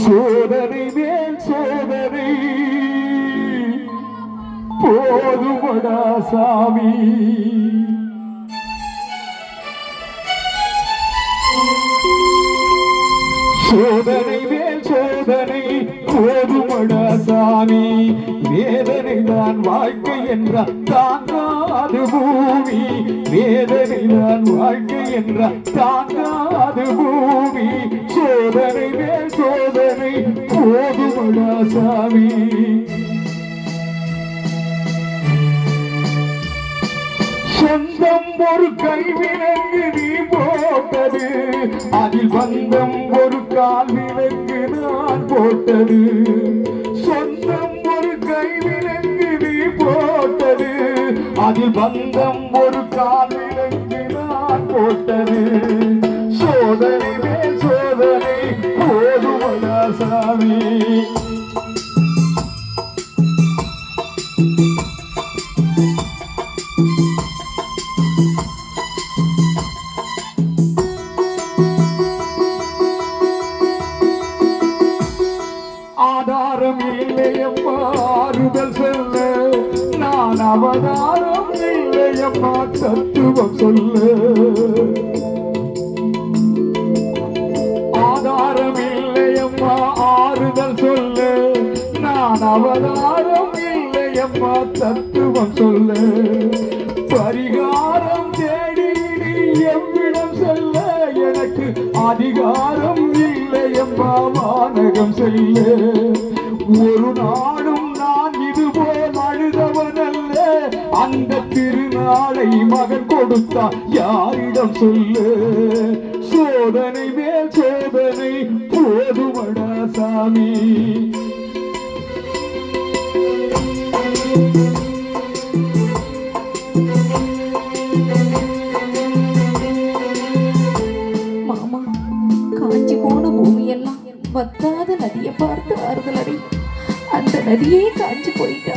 சோதனை மேல் சோதனை போதுமடா சாமி. சோதனை மேல் சோதனை போதுமடா சாமி. வேதனை தான் வாழ்க்கை என்றால் தாங்காது பூமி. வேதனை தான் வாழ்க்கை என்றால் தாங்காது பூமி. சோதனை மேல் சோதனை போதுமடா சாமி. சொந்தம் ஒரு கைவிலங்கு நீ போட்டது, அதில் பந்தம் ஒரு கால் விலங்கு நான் போட்டது. சொந்தம் ஒரு கைவிலங்கு நீ போட்டது, அதில் பந்தம் ஒரு கால் விலங்கு நான் போட்டது. சோதனை மேல் சோதனை போதுமடா சாமி. ஆதாரம் இல்லையம்மா ஆறுதல் சொல்ல, நான் அவதாரம் இல்லையம்மா தத்துவம் சொல்ல. ஆதாரம் இல்லையம்மா ஆறுதல் சொல்ல, நான் அவதாரம் இல்லையம்மா தத்துவம் சொல்ல. பரிகாரம் தேடி நீ எவ்விடம் செல்ல, எனக்கு அதிகாரம் இல்லையம்மா வானகம் செல்ல. ஒரு நாளும் நான் இதுபோல் அழுதவன் அல்ல, அந்த திருநாளை மகன் கொடுத்தா யாரிடம் சொல்ல. சோதனை மேல் சோதனை போதுமடா சாமி. மாமா, காஞ்சி போன பூமியெல்லாம் வத்தாத நதியை பார்த்து ஆறுதல் அடி. அந்த நதியே காஞ்சி போயிட்டா.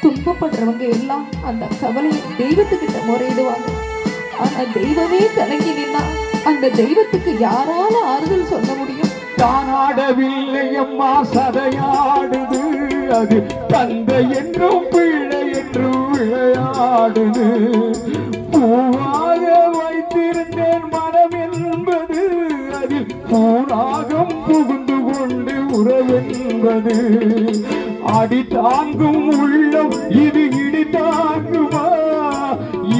துன்பப்படுறவங்க எல்லாம் அந்த கவலையை தெய்வத்துக்கிட்ட முறையிடுவாங்க. ஆனா தெய்வமே கலங்கி நின்னா அந்த தெய்வத்துக்கு யாரால ஆறுதல் சொல்ல முடியும்? தானாடவில்லை அம்மா சதையாடுது, அது தந்தை என்றும் பிள்ளை என்றும் விளையாடுது. பூவாக வைத்திருந்தேன் மனம் என்பது, அதில் பூராகம் புகுந்து கொண்டு உறவென்பது. அடி தாங்கும் உள்ளம் இது இடி தாங்குமா?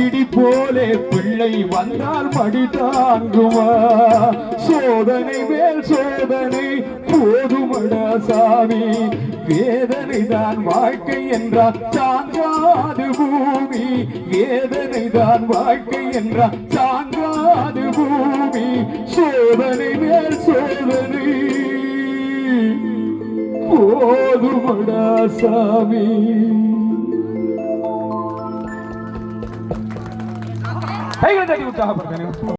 இடி போலே பிள்ளை வந்தால் மடி தாங்குமா? சோதனை மேல் சோதனை போதுமடா சாமி. வேதனை தான் வாழ்க்கை என்றால் தாங்காது பூமி. வேதனை தான் வாழ்க்கை என்றால் தாங்காது பூமி. சோதனை மேல் சோதனை போதுமடா சாமி. கைகளை தட்டி உற்சாகப்படுத்த